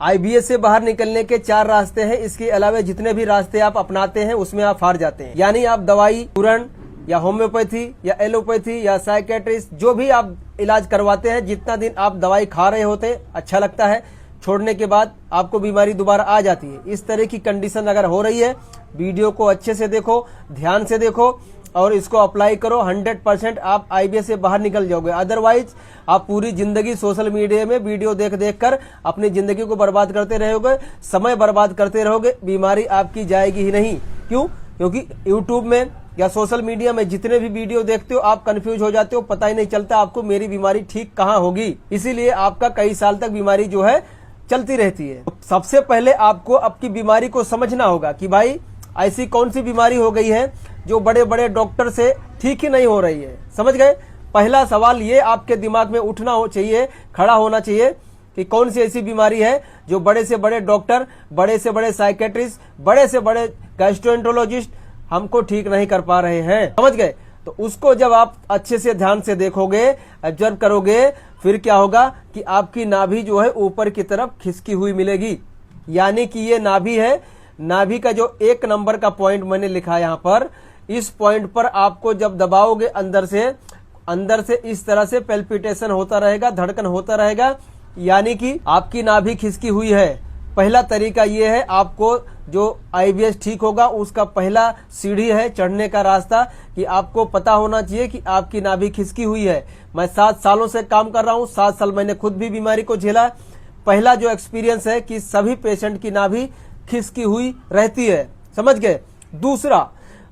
IBS से बाहर निकलने के 4 रास्ते हैं। इसके अलावा जितने भी रास्ते आप अपनाते हैं उसमें आप हार जाते हैं। यानी आप दवाई तुरंत या होम्योपैथी या एलोपैथी या साइकेट्रिस्ट जो भी आप इलाज करवाते हैं, जितना दिन आप दवाई खा रहे होते अच्छा लगता है, छोड़ने के बाद आपको बीमारी दोबारा आ जाती है। इस तरह की कंडीशन अगर हो रही है, वीडियो को अच्छे से देखो, ध्यान से देखो और इसको अप्लाई करो। 100% आप आईबीएस से बाहर निकल जाओगे। अदरवाइज आप पूरी जिंदगी सोशल मीडिया में वीडियो देख देख कर अपनी जिंदगी को बर्बाद करते रहोगे, समय बर्बाद करते रहोगे, बीमारी आपकी जाएगी ही नहीं। क्यों? क्योंकि यूट्यूब में या सोशल मीडिया में जितने भी वीडियो देखते हो आप कंफ्यूज हो जाते हो, पता ही नहीं चलता आपको मेरी बीमारी ठीक कहाँ होगी। इसीलिए आपका कई साल तक बीमारी जो है चलती रहती है। सबसे पहले आपको आपकी बीमारी को समझना होगा कि भाई ऐसी कौन सी बीमारी हो गई है जो बड़े बड़े डॉक्टर से ठीक ही नहीं हो रही है। समझ गए? पहला सवाल ये आपके दिमाग में उठना हो चाहिए, खड़ा होना चाहिए कि कौन सी ऐसी बीमारी है जो बड़े से बड़े डॉक्टर, बड़े से बड़े साइकेट्रिस्ट, बड़े से बड़े गैस्ट्रोएंटरोलॉजिस्ट हमको ठीक नहीं कर पा रहे हैं। समझ गए? तो उसको जब आप अच्छे से ध्यान से देखोगे, ऑब्जर्व करोगे, फिर क्या होगा कि आपकी नाभि जो है ऊपर की तरफ खिसकी हुई मिलेगी। यानी कि ये नाभि है, नाभि का जो 1 नंबर का पॉइंट मैंने लिखा है यहाँ पर, इस पॉइंट पर आपको जब दबाओगे अंदर से इस तरह से पेल्पिटेशन होता रहेगा, धड़कन होता रहेगा, यानी कि आपकी नाभि खिसकी हुई है। पहला तरीका ये है, आपको जो आईबीएस ठीक होगा उसका पहला सीढ़ी है चढ़ने का रास्ता, कि आपको पता होना चाहिए कि आपकी नाभि खिसकी हुई है। मैं 7 सालों से काम कर रहा हूँ, 7 साल मैंने खुद भी बीमारी को झेला। पहला जो एक्सपीरियंस है कि सभी पेशेंट की नाभि खिसकी हुई रहती है। समझ गए?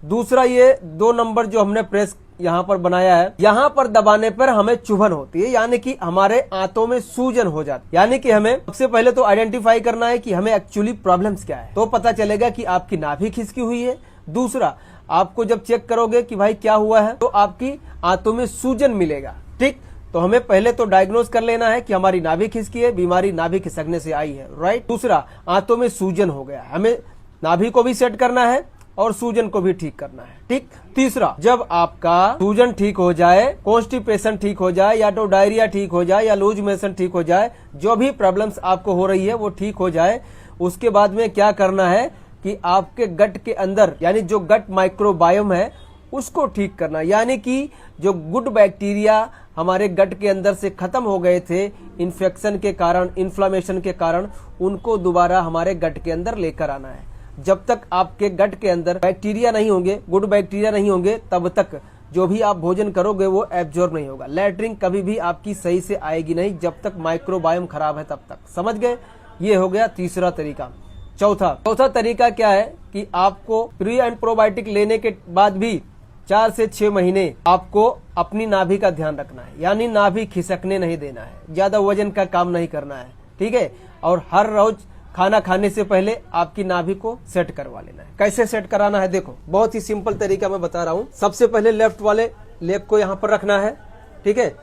दूसरा ये 2 नंबर जो हमने प्रेस यहाँ पर बनाया है, यहाँ पर दबाने पर हमें चुभन होती है, यानी कि हमारे आंतों में सूजन हो जाती है। यानी कि हमें सबसे पहले तो आइडेंटिफाई करना है कि हमें एक्चुअली प्रॉब्लम्स क्या है, तो पता चलेगा कि आपकी नाभि खिसकी हुई है। दूसरा, आपको जब चेक करोगे कि भाई क्या हुआ है, तो आपकी आंतों में सूजन मिलेगा। ठीक, तो हमें पहले तो डायग्नोज कर लेना है कि हमारी नाभि खिसकी है, बीमारी नाभि खिसकने से आई है। राइट। दूसरा, आंतों में सूजन हो गया, हमें नाभि को भी सेट करना है और सूजन को भी ठीक करना है। ठीक। तीसरा, जब आपका सूजन ठीक हो जाए, कॉन्स्टिपेशन ठीक हो जाए, या तो डायरिया ठीक हो जाए, या लूज मोशन ठीक हो जाए, जो भी प्रॉब्लम्स आपको हो रही है वो ठीक हो जाए, उसके बाद में क्या करना है कि आपके गट के अंदर, यानी जो गट माइक्रोबायोम है उसको ठीक करना। यानी कि जो गुड बैक्टीरिया हमारे गट के अंदर से खत्म हो गए थे इन्फेक्शन के कारण, इन्फ्लामेशन के कारण, उनको दोबारा हमारे गट के अंदर लेकर आना है। जब तक आपके गट के अंदर बैक्टीरिया नहीं होंगे, गुड बैक्टीरिया नहीं होंगे, तब तक जो भी आप भोजन करोगे वो एब्जॉर्ब नहीं होगा। लैट्रिन कभी भी आपकी सही से आएगी नहीं जब तक माइक्रोबायोम खराब है तब तक। समझ गए? ये हो गया तीसरा तरीका। चौथा तरीका क्या है कि आपको प्री एंड प्रोबायोटिक लेने के बाद भी 4 से 6 महीने आपको अपनी नाभि का ध्यान रखना है, यानी नाभि खिसकने नहीं देना है, ज्यादा वजन का काम नहीं करना है। ठीक है। और हर रोज खाना खाने से पहले आपकी नाभि को सेट करवा लेना है। कैसे सेट कराना है देखो, बहुत ही सिंपल तरीका मैं बता रहा हूँ। सबसे पहले लेफ्ट वाले लेग को यहाँ पर रखना है। ठीक है।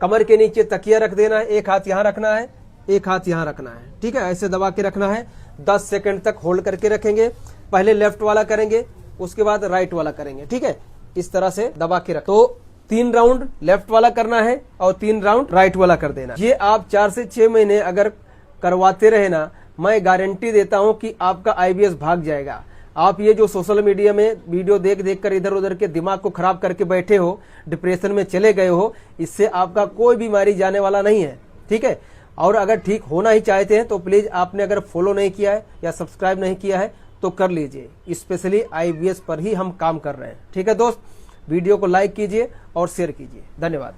कमर के नीचे तकिया रख देना है, एक हाथ यहाँ रखना है, एक हाथ यहाँ रखना है। ठीक है। ऐसे दबा के रखना है, 10 सेकंड तक होल्ड करके रखेंगे। पहले लेफ्ट वाला करेंगे, उसके बाद राइट वाला करेंगे। ठीक है। इस तरह से दबा के रख। तो 3 राउंड लेफ्ट वाला करना है और 3 राउंड राइट वाला कर देना। ये आप 4 से 6 महीने अगर करवाते रहे ना, मैं गारंटी देता हूं कि आपका आईबीएस भाग जाएगा। आप ये जो सोशल मीडिया में वीडियो देख देख कर इधर उधर के दिमाग को खराब करके बैठे हो, डिप्रेशन में चले गए हो, इससे आपका कोई बीमारी जाने वाला नहीं है। ठीक है। और अगर ठीक होना ही चाहते हैं तो प्लीज आपने अगर फॉलो नहीं किया है या सब्सक्राइब नहीं किया है तो कर लीजिए। स्पेशली आईबीएस पर ही हम काम कर रहे हैं। ठीक है दोस्त, वीडियो को लाइक कीजिए और शेयर कीजिए। धन्यवाद।